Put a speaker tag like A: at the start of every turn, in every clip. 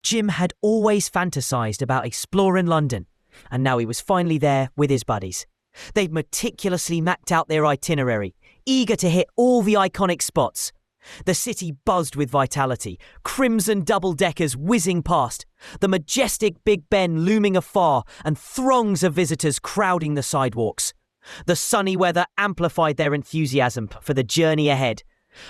A: Jim had always fantasized about exploring London, and now he was finally there with his buddies. They'd meticulously mapped out their itinerary, eager to hit all the iconic spots. The city buzzed with vitality, crimson double-deckers whizzing past, the majestic Big Ben looming afar, and throngs of visitors crowding the sidewalks. The sunny weather amplified their enthusiasm for the journey ahead.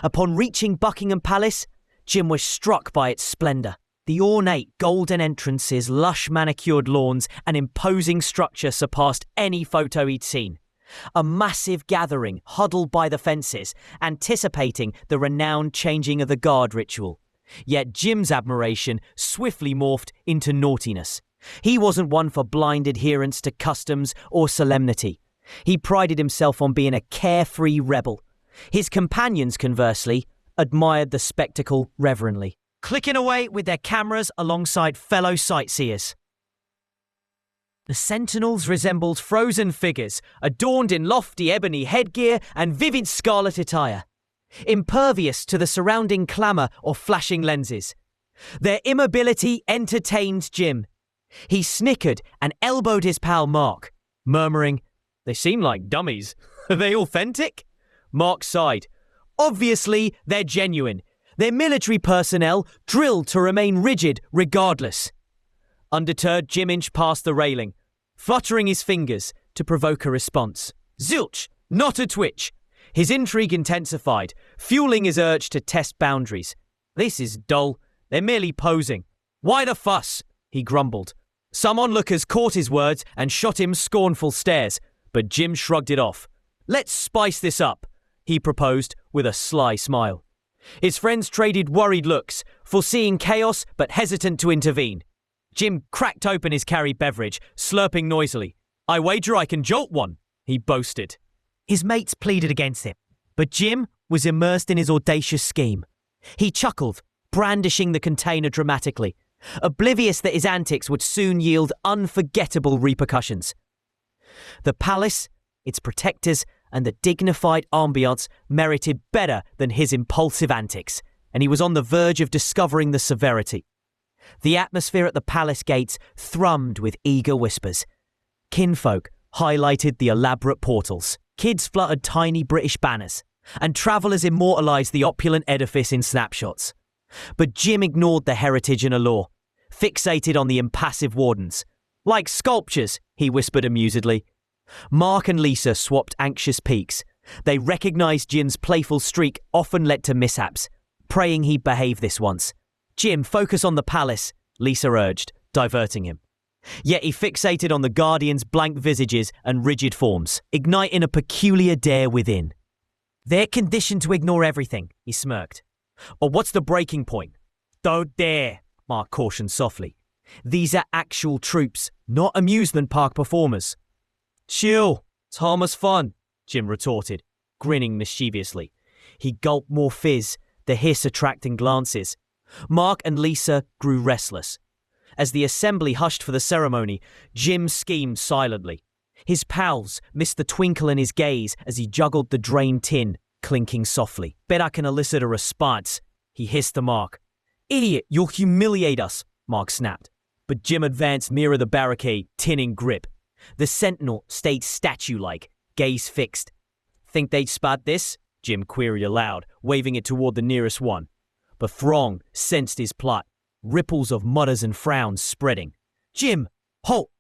A: Upon reaching Buckingham Palace, Jim was struck by its splendour. The ornate golden entrances, lush manicured lawns, and imposing structure surpassed any photo he'd seen. A massive gathering huddled by the fences, anticipating the renowned changing of the guard ritual. Yet Jim's admiration swiftly morphed into naughtiness. He wasn't one for blind adherence to customs or solemnity. He prided himself on being a carefree rebel. His companions, conversely, admired the spectacle reverently, clicking away with their cameras alongside fellow sightseers. The sentinels resembled frozen figures, adorned in lofty ebony headgear and vivid scarlet attire, impervious to the surrounding clamour or flashing lenses. Their immobility entertained Jim. He snickered and elbowed his pal Mark, murmuring, "They seem like dummies. Are they authentic?" Mark sighed. "Obviously, they're genuine. They're military personnel drilled to remain rigid regardless." Undeterred, Jim inched past the railing, fluttering his fingers to provoke a response. Zilch! Not a twitch! His intrigue intensified, fueling his urge to test boundaries. "This is dull. They're merely posing. Why the fuss?" he grumbled. Some onlookers caught his words and shot him scornful stares, but Jim shrugged it off. "Let's spice this up," he proposed with a sly smile. His friends traded worried looks, foreseeing chaos but hesitant to intervene. Jim cracked open his carried beverage, slurping noisily. "I wager I can jolt one," he boasted. His mates pleaded against him, but Jim was immersed in his audacious scheme. He chuckled, brandishing the container dramatically, oblivious that his antics would soon yield unforgettable repercussions. The palace, its protectors, and the dignified ambiance merited better than his impulsive antics, and he was on the verge of discovering the severity. The atmosphere at the palace gates thrummed with eager whispers. Kinfolk highlighted the elaborate portals. Kids fluttered tiny British banners, and travellers immortalised the opulent edifice in snapshots. But Jim ignored the heritage and allure, fixated on the impassive wardens. "Like sculptures," he whispered amusedly. Mark and Lisa swapped anxious peeks. They recognised Jim's playful streak often led to mishaps, praying he'd behave this once. "Jim, focus on the palace," Lisa urged, diverting him. Yet he fixated on the Guardians' blank visages and rigid forms, igniting a peculiar dare within. "They're conditioned to ignore everything," he smirked. "But what's the breaking point?" "Don't dare," Mark cautioned softly. "These are actual troops, not amusement park performers." "Chill, it's harmless fun," Jim retorted, grinning mischievously. He gulped more fizz, the hiss attracting glances. Mark and Lisa grew restless. As the assembly hushed for the ceremony, Jim schemed silently. His pals missed the twinkle in his gaze as he juggled the drained tin, clinking softly. "Bet I can elicit a response," he hissed to Mark. "Idiot, you'll humiliate us," Mark snapped. But Jim advanced nearer the barricade, tin in grip. The sentinel stayed statue-like, gaze fixed. "Think they'd spot this?" Jim queried aloud, waving it toward the nearest one. But Throng sensed his plot, ripples of mutters and frowns spreading. "Jim, halt!"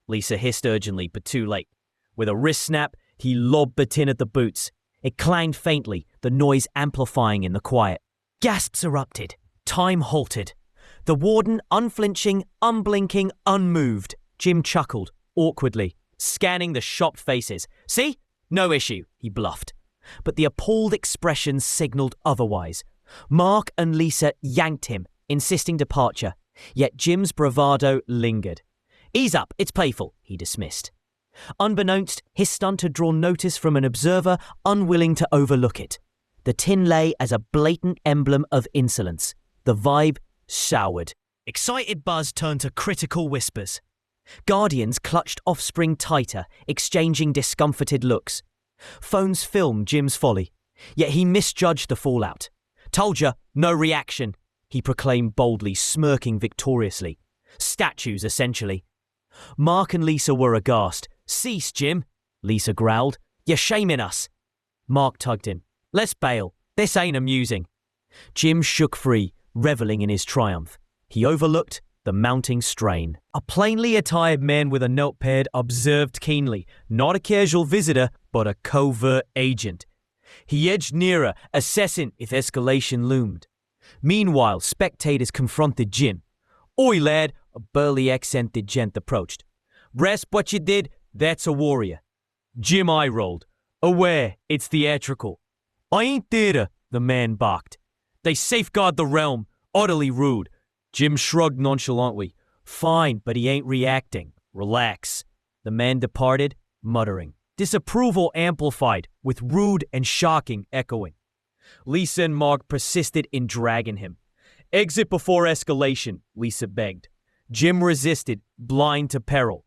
A: Lisa hissed urgently, but too late. With a wrist snap, he lobbed the tin at the boots. It clanged faintly, the noise amplifying in the quiet. Gasps erupted. Time halted. The warden, unflinching, unblinking, unmoved. Jim chuckled, awkwardly, scanning the shocked faces. "See? No issue," he bluffed. But the appalled expressions signaled otherwise. Mark and Lisa yanked him, insisting departure, yet Jim's bravado lingered. "Ease up, it's playful," he dismissed. Unbeknownst, his stunt had drawn notice from an observer unwilling to overlook it. The tin lay as a blatant emblem of insolence. The vibe soured. Excited buzz turned to critical whispers. Guardians clutched offspring tighter, exchanging discomforted looks. Phones filmed Jim's folly, yet he misjudged the fallout. "Told ya, no reaction," he proclaimed boldly, smirking victoriously. Statues, essentially. Mark and Lisa were aghast. "Cease, Jim," Lisa growled. "You're shaming us." Mark tugged him. "Let's bail. This ain't amusing." Jim shook free, reveling in his triumph. He overlooked the mounting strain. A plainly attired man with a notepad observed keenly, not a casual visitor, but a covert agent. He edged nearer, assessing if escalation loomed. Meanwhile, spectators confronted Jim. "Oi, lad," a burly accented gent approached. "Rest what you did, that's a warrior." Jim eye-rolled. "Aware, it's theatrical." "I ain't theater," the man barked. "They safeguard the realm, utterly rude." Jim shrugged nonchalantly. "Fine, but he ain't reacting. Relax." The man departed, muttering. Disapproval amplified, with rude and shocking echoing. Lisa and Mark persisted in dragging him. "Exit before escalation," Lisa begged. Jim resisted, blind to peril.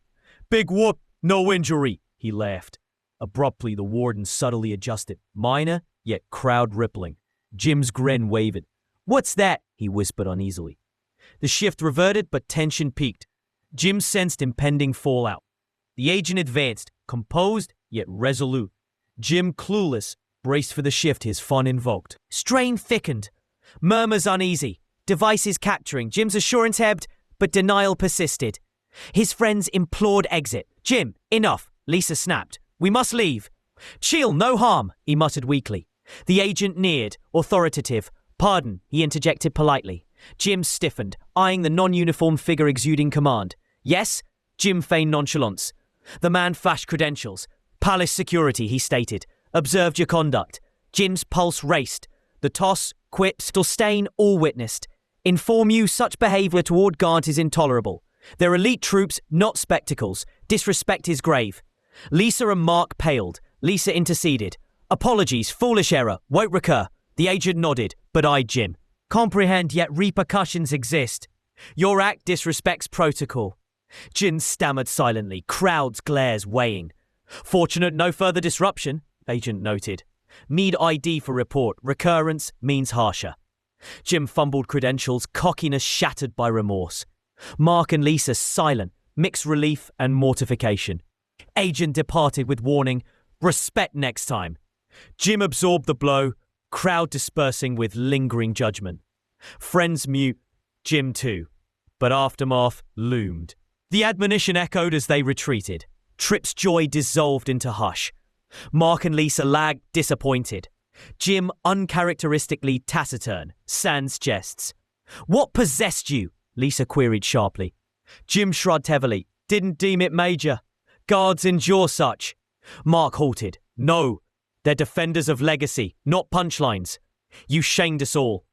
A: "Big whoop, no injury," he laughed. Abruptly, the warden subtly adjusted, minor, yet crowd-rippling. Jim's grin wavered. "What's that?" he whispered uneasily. The shift reverted, but tension peaked. Jim sensed impending fallout. The agent advanced, composed, yet resolute. Jim, clueless, braced for the shift his fun invoked. Strain thickened. Murmurs uneasy. Devices capturing. Jim's assurance ebbed, but denial persisted. His friends implored exit. "Jim, enough," Lisa snapped. "We must leave." "Chill, no harm," he muttered weakly. The agent neared, authoritative. "Pardon," he interjected politely. Jim stiffened, eyeing the non-uniformed figure exuding command. "Yes?" Jim feigned nonchalance. The man flashed credentials. "Palace security," he stated. "Observed your conduct." Jim's pulse raced. The toss, quips, stain, all witnessed. "Inform you such behavior toward guards is intolerable. They're elite troops, not spectacles. Disrespect is grave." Lisa and Mark paled. Lisa interceded. "Apologies, foolish error, won't recur." The agent nodded, but eyed Jim. "Comprehend, yet repercussions exist. Your act disrespects protocol." Jim stammered silently, crowd's glares weighing. "Fortunate no further disruption," agent noted. "Need ID for report. Recurrence means harsher." Jim fumbled credentials, cockiness shattered by remorse. Mark and Lisa silent, mixed relief and mortification. Agent departed with warning, "Respect next time." Jim absorbed the blow, crowd dispersing with lingering judgment. Friends mute, Jim too. But aftermath loomed. The admonition echoed as they retreated. Tripp's joy dissolved into hush. Mark and Lisa lagged, disappointed. Jim uncharacteristically taciturn, sans jests. "What possessed you?" Lisa queried sharply. Jim shrugged heavily. "Didn't deem it major. Guards endure such." Mark halted. "No, they're defenders of legacy, not punchlines. You shamed us all."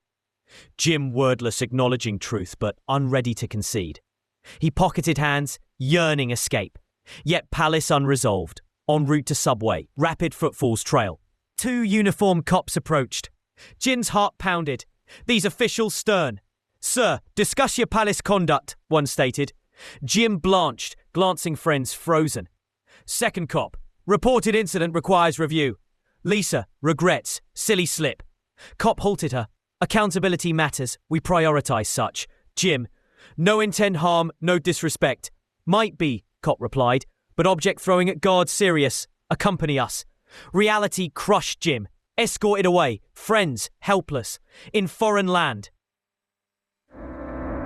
A: Jim wordless, acknowledging truth, but unready to concede. He pocketed hands, yearning escape. Yet Palace unresolved. En route to subway, rapid footfalls trail. 2 uniformed cops approached. Jim's heart pounded. These officials stern. "Sir, discuss your Palace conduct," one stated. Jim blanched, glancing friends frozen. Second cop. "Reported incident requires review." Lisa, regrets, silly slip. Cop halted her. "Accountability matters. We prioritize such." Jim. "No intent harm, no disrespect." "Might be," cop replied, "but object throwing at guards serious. Accompany us." Reality crushed Jim. Escorted away. Friends, helpless. In foreign land.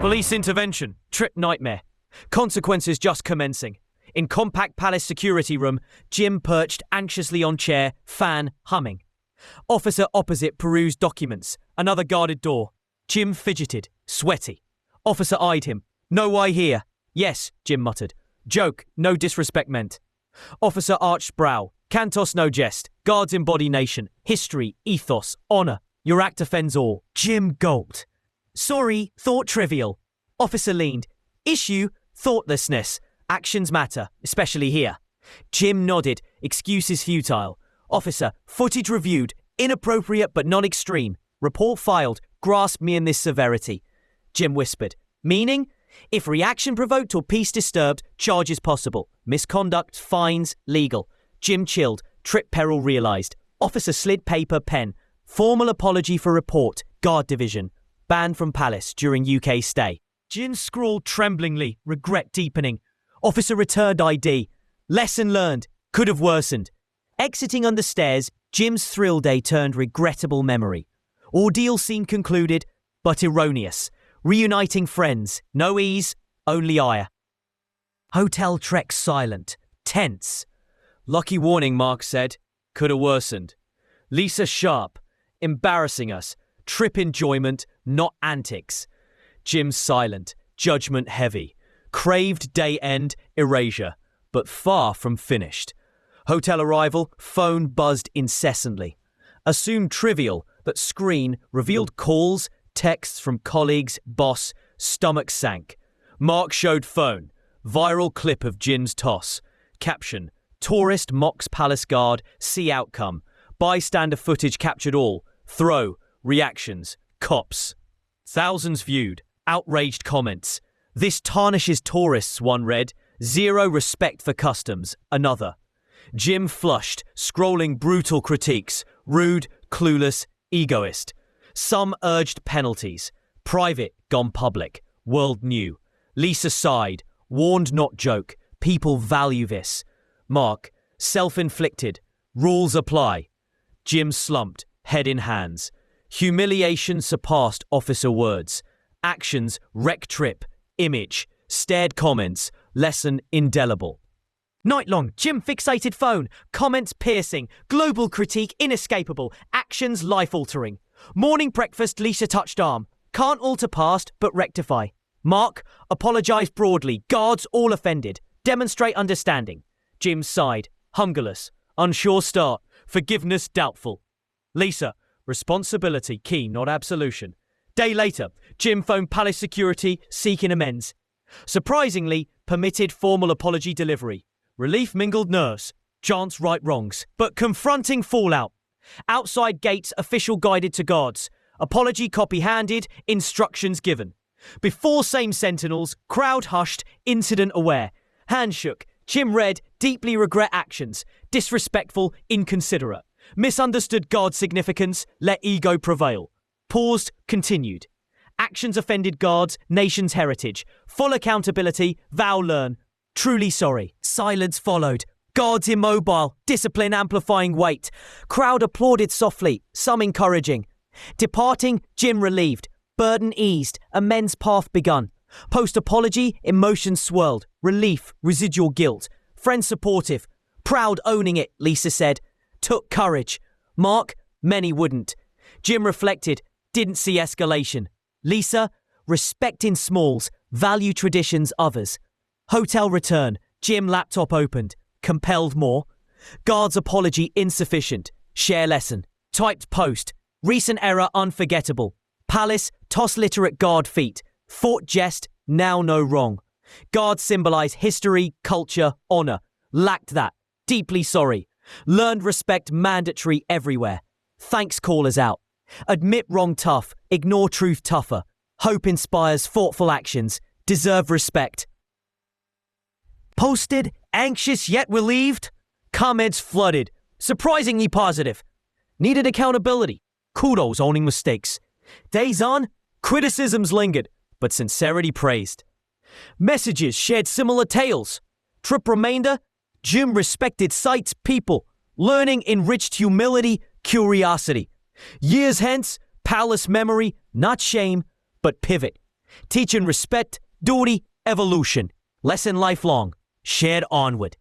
A: Police intervention. Trip nightmare. Consequences just commencing. In compact Palace security room, Jim perched anxiously on chair, fan humming. Officer opposite perused documents. Another guarded door. Jim fidgeted, sweaty. Officer eyed him. "No why here." "Yes," Jim muttered. "Joke, no disrespect meant." Officer arched brow. "Cantos no jest. Guards embody nation, history, ethos, honor. Your act offends all." Jim gulped. "Sorry, thought trivial." Officer leaned. "Issue, thoughtlessness. Actions matter, especially here." Jim nodded. Excuses futile. Officer, footage reviewed. Inappropriate but not extreme. Report filed. Grasp me in this severity. Jim whispered. "Meaning? If reaction provoked or peace disturbed, charges possible. Misconduct, fines, legal." Jim chilled. Trip peril realized. Officer slid paper, pen. "Formal apology for report. Guard division." banned from Palace during UK stay. Jim scrawled tremblingly, regret deepening. Officer returned ID. Lesson learned. Could have worsened. Exiting under stairs, Jim's thrill day turned regrettable memory. Ordeal scene concluded, but erroneous. Reuniting friends. No ease, only ire. Hotel trek silent. Tense. Lucky warning, Mark said. Could have worsened. Lisa sharp. Embarrassing us. Trip enjoyment, not antics. Jim silent. Judgment heavy. Craved day end, erasure. But far from finished. Hotel arrival, phone buzzed incessantly. Assumed trivial, but screen revealed calls, texts from colleagues, boss, stomach sank. Mark showed phone. Viral clip of Jim's toss. Caption, tourist mocks palace guard, see outcome. Bystander footage captured all. Throw, reactions, cops. Thousands viewed, outraged comments. This tarnishes tourists, one read. Zero respect for customs, another. Jim flushed, scrolling brutal critiques. Rude, clueless, egoist. Some urged penalties. Private, gone public. World knew. Lisa sighed. Warned not joke. People value this. Mark, self-inflicted. Rules apply. Jim slumped, head in hands. Humiliation surpassed officer words. Actions, wreck trip. Image, stared comments. Lesson indelible. Night-long, Jim fixated phone. Comments piercing. Global critique inescapable. Actions life-altering. Morning breakfast, Lisa touched arm. Can't alter past, but rectify. Mark, apologise broadly. Guards all offended. Demonstrate understanding. Jim sighed. Humorless. Unsure start. Forgiveness doubtful. Lisa, responsibility key, not absolution. Day later, Jim phoned Palace security seeking amends. Surprisingly, permitted formal apology delivery. Relief mingled nerves. Chance right wrongs. But confronting fallout. Outside gates, official guided to guards. Apology copy handed, instructions given. Before same sentinels, crowd hushed, incident aware. Hand shook. Jim read, deeply regret actions. Disrespectful, inconsiderate. Misunderstood guard significance, let ego prevail. Paused, continued. Actions offended guards, nation's heritage. Full accountability, vow learn. Truly sorry. Silence followed. Guards immobile, discipline amplifying weight. Crowd applauded softly, some encouraging. Departing, Jim relieved. Burden eased, amends path begun. Post-apology, emotions swirled. Relief, residual guilt. Friend supportive. Proud owning it, Lisa said. Took courage. Mark, many wouldn't. Jim reflected, didn't see escalation. Lisa, respect in smalls, value traditions others. Hotel return, Jim laptop opened. Compelled more. Guard's apology insufficient. Share lesson. Typed post. Recent error unforgettable. Palace, toss literate guard feet. Fought jest, now no wrong. Guards symbolize history, culture, honor. Lacked that. Deeply sorry. Learned respect mandatory everywhere. Thanks callers out. Admit wrong tough. Ignore truth tougher. Hope inspires thoughtful actions. Deserve respect. Posted, anxious yet relieved. Comments flooded. Surprisingly positive. Needed accountability. Kudos owning mistakes. Days on, criticisms lingered, but sincerity praised. Messages shared similar tales. Trip remainder, Jim respected sights, people. Learning enriched humility, curiosity. Years hence, palace memory, not shame, but pivot. Teaching respect, duty, evolution. Lesson lifelong. Shared onward.